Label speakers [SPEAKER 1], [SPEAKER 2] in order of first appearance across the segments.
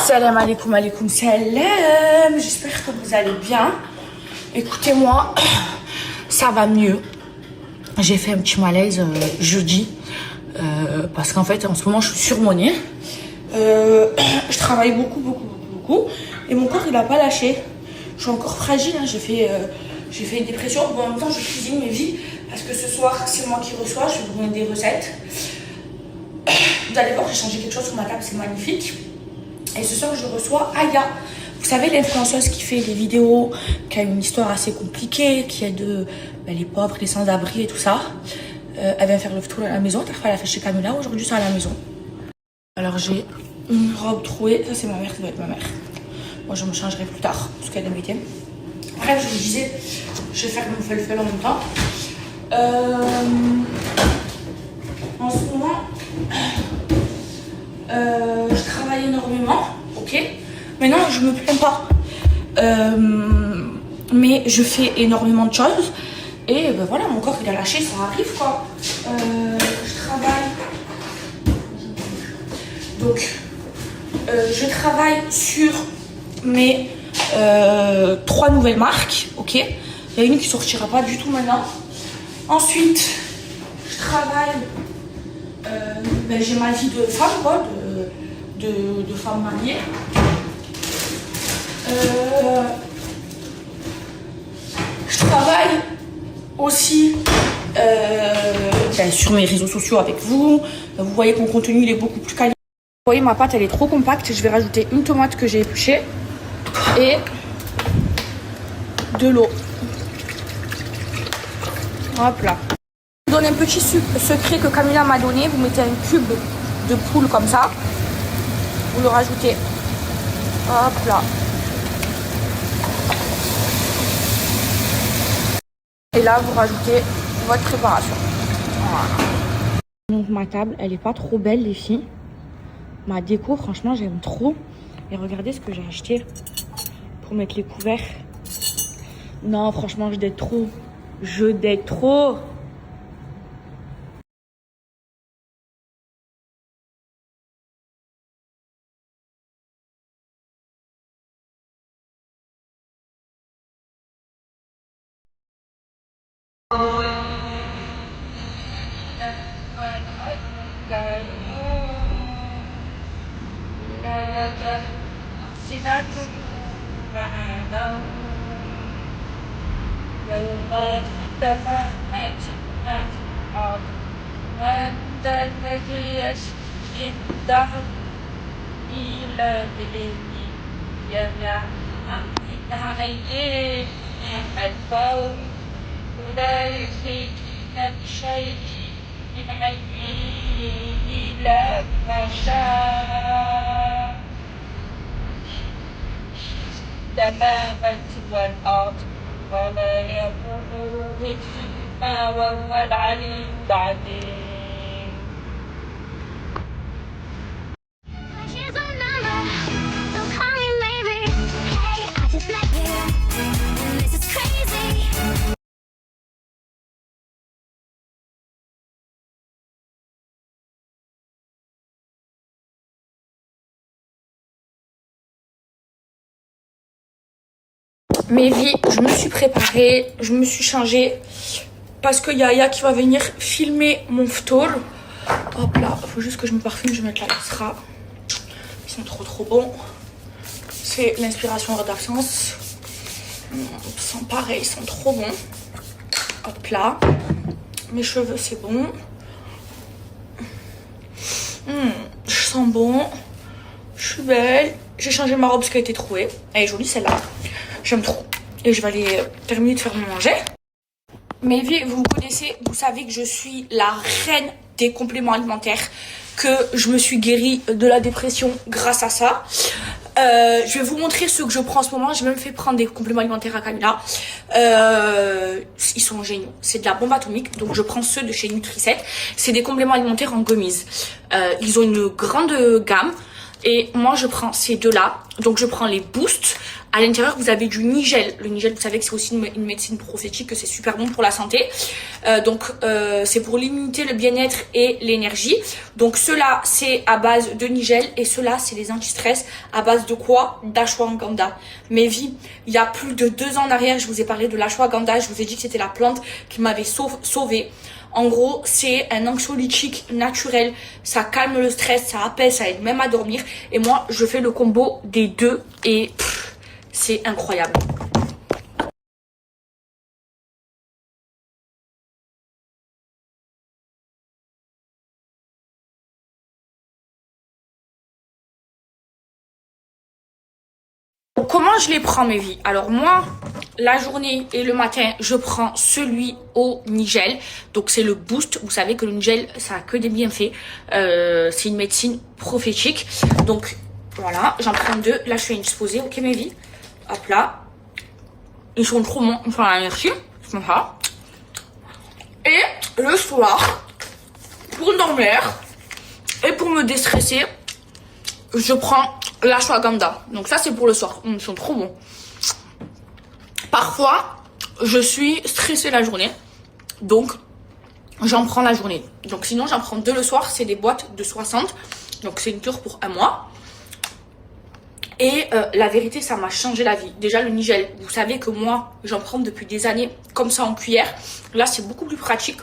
[SPEAKER 1] Salam alaikum, alaikum salam. J'espère que vous allez bien. Écoutez-moi, ça va mieux. J'ai fait un petit malaise jeudi. Parce qu'en fait, en ce moment, je suis surmenée. Je travaille beaucoup. Et mon corps, il n'a pas lâché. Je suis encore fragile. Hein. J'ai fait une dépression. Bon, en même temps, je cuisine mes vies. Parce que ce soir, c'est moi qui reçois. Je vais vous donner des recettes. Vous allez voir, j'ai changé quelque chose sur ma table. C'est magnifique. Et ce soir, je reçois Aya. Vous savez, l'influenceuse qui fait des vidéos, qui a une histoire assez compliquée, qui aide les pauvres, les sans-abri et tout ça. Elle vient faire le tour à la maison. Parfois, elle a fait chez Camilla. Aujourd'hui, c'est à la maison. Alors, j'ai une robe trouée. Ça, c'est ma mère. Ça doit être ma mère. Moi, je me changerai plus tard, parce qu'elle est invitée. Bref, je vous disais, je vais faire mon feu en même temps. En ce moment, je travaille énormément, ok. Maintenant, je me plains pas. Mais je fais énormément de choses. Et ben voilà, mon corps il a lâché, ça arrive quoi. Je travaille. Donc, je travaille sur mes 3 nouvelles marques, ok. Il y a une qui sortira pas du tout maintenant. Ensuite, je travaille. J'ai ma vie de femme, quoi, de femme mariée. Je travaille aussi sur mes réseaux sociaux avec vous. Vous voyez que mon contenu il est beaucoup plus quali. Vous voyez, ma pâte elle est trop compacte. Je vais rajouter une tomate que j'ai épluchée et de l'eau. Hop là. Je vous donne un petit secret que Camilla m'a donné. Vous mettez un cube de poule comme ça. Vous le rajoutez. Hop là. Et là, vous rajoutez votre préparation. Voilà. Donc ma table, elle est pas trop belle les filles. Ma déco, franchement, j'aime trop. Et regardez ce que j'ai acheté pour mettre les couverts. Non, franchement, je date trop. Je date trop.
[SPEAKER 2] تماما والأرض ولا يضر بهما وهو العلي العظيم.
[SPEAKER 3] Here's my number, don't call me maybe. Hey, I just met you, and this is crazy.
[SPEAKER 1] Mes vies, je me suis préparée, je me suis changée parce qu'il y a Aya qui va venir filmer mon ftour. Hop là, il faut juste que je me parfume, je vais mettre la Isra. Ils sont trop bons. C'est l'inspiration hors d'absence. Ils sont pareils, ils sont trop bons. Hop là. Mes cheveux, c'est bon. Je sens bon. Je suis belle. J'ai changé ma robe parce qu'elle était trouée. Elle est jolie celle-là. J'aime trop. Et je vais aller terminer de faire mon manger. Mes vies, vous me connaissez, vous savez que je suis la reine des compléments alimentaires. Que je me suis guérie de la dépression grâce à ça. Je vais vous montrer ce que je prends en ce moment. J'ai même fait prendre des compléments alimentaires à Camilla. Ils sont géniaux. C'est de la bombe atomique. Donc je prends ceux de chez Nutri7. C'est des compléments alimentaires en gummies. Ils ont une grande gamme. Et moi, je prends ces deux-là. Donc, je prends les boosts. À l'intérieur, vous avez du Nigel. Le Nigel, vous savez que c'est aussi une médecine prophétique, que c'est super bon pour la santé. C'est pour l'immunité, le bien-être et l'énergie. Donc, ceux-là, c'est à base de Nigel. Et ceux-là, c'est les anti-stress à base de quoi? D'ashwagandha. Mes vies, il y a plus de 2 ans en arrière, je vous ai parlé de l'ashwagandha. Je vous ai dit que c'était la plante qui m'avait sauvée. En gros, c'est un anxiolytique naturel. Ça calme le stress, ça apaise, ça aide même à dormir. Et moi, je fais le combo des deux et c'est incroyable. Donc, comment je les prends, mes vies? Alors moi, la journée et le matin, je prends celui au Nigel. Donc c'est le boost. Vous savez que le Nigel, ça a que des bienfaits. C'est une médecine prophétique. Donc voilà, j'en prends 2. Là, je fais une exposée, ok mes vies? Hop là. Ils sont trop bons. Enfin, merci. C'est comme ça. Et le soir, pour dormir et pour me déstresser, je prends l'ashwagandha. Donc ça, c'est pour le soir. Ils sont trop bons. Parfois, je suis stressée la journée. Donc, j'en prends la journée. Donc sinon, j'en prends 2 le soir. C'est des boîtes de 60. Donc c'est une cure pour 1 mois. Et la vérité, ça m'a changé la vie. Déjà, le Nigel, vous savez que moi, j'en prends depuis des années comme ça en cuillère. Là, c'est beaucoup plus pratique,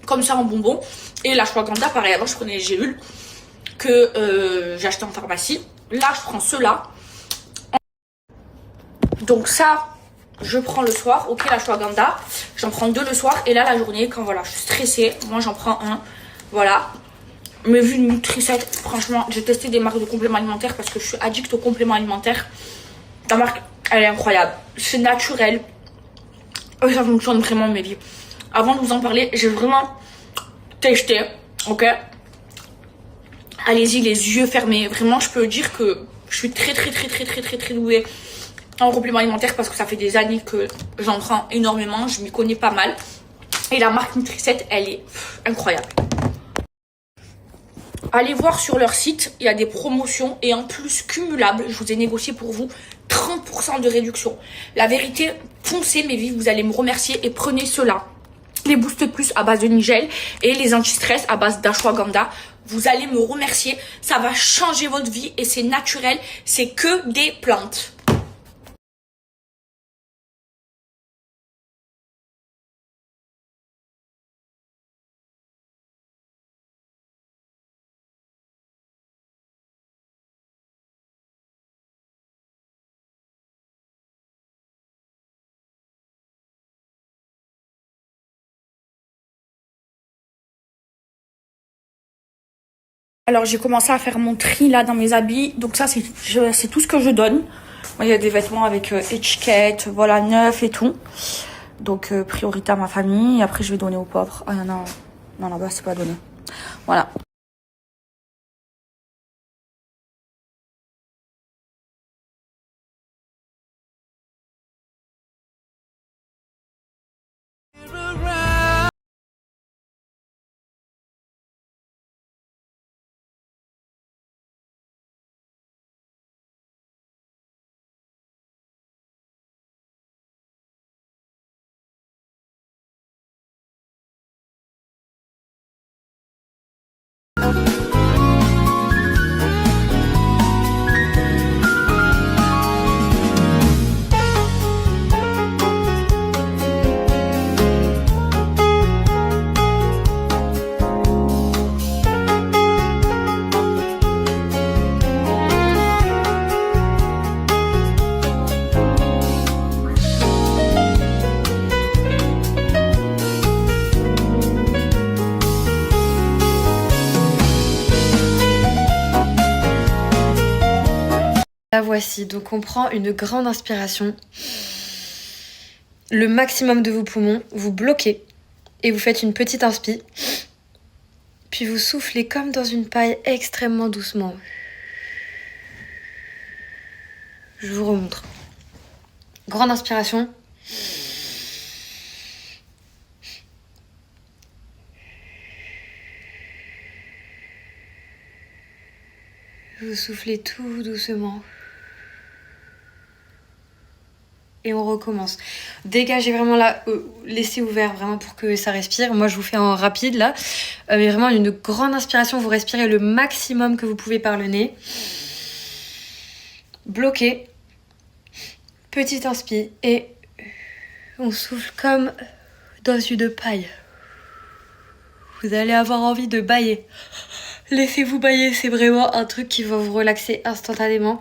[SPEAKER 1] comme ça en bonbon. Et l'ashwagandha, pareil, avant, je prenais les gélules que j'achetais en pharmacie. Là, je prends ceux-là. Donc ça, je prends le soir. Ok, l'ashwagandha, j'en prends 2 le soir. Et là, la journée, quand voilà, je suis stressée, moi, j'en prends 1. Voilà. Mais vu Nutri-7, franchement, j'ai testé des marques de compléments alimentaires parce que je suis addict aux compléments alimentaires. La marque, elle est incroyable. C'est naturel. Et ça fonctionne vraiment, mes vies. Avant de vous en parler, j'ai vraiment testé. Ok? Allez-y, les yeux fermés. Vraiment, je peux dire que je suis très douée en compléments alimentaires parce que ça fait des années que j'en prends énormément. Je m'y connais pas mal. Et la marque Nutri-7, elle est incroyable. Allez voir sur leur site, il y a des promotions et en plus cumulables, je vous ai négocié pour vous 30% de réduction. La vérité, foncez mes vies, vous allez me remercier et prenez cela. Les Boost Plus à base de Nigel et les anti-stress à base d'ashwagandha. Vous allez me remercier, ça va changer votre vie et c'est naturel, c'est que des plantes. Alors j'ai commencé à faire mon tri là dans mes habits. Donc ça c'est tout ce que je donne. Moi, il y a des vêtements avec étiquette, voilà, neuf et tout. Donc priorité à ma famille. Et après je vais donner aux pauvres. Ah non, non, là-bas c'est pas donné. Voilà.
[SPEAKER 4] La voici, donc on prend une grande inspiration, le maximum de vos poumons, vous bloquez et vous faites une petite inspi, puis vous soufflez comme dans une paille extrêmement doucement. Je vous remontre. Grande inspiration. Vous Vous soufflez tout doucement. Et on recommence. Dégagez vraiment là, laissez ouvert vraiment pour que ça respire. Moi je vous fais en rapide là. Mais vraiment une grande inspiration, vous respirez le maximum que vous pouvez par le nez. Bloquez. Petite inspi et on souffle comme dans une paille. Vous allez avoir envie de bâiller. Laissez-vous bâiller, c'est vraiment un truc qui va vous relaxer instantanément.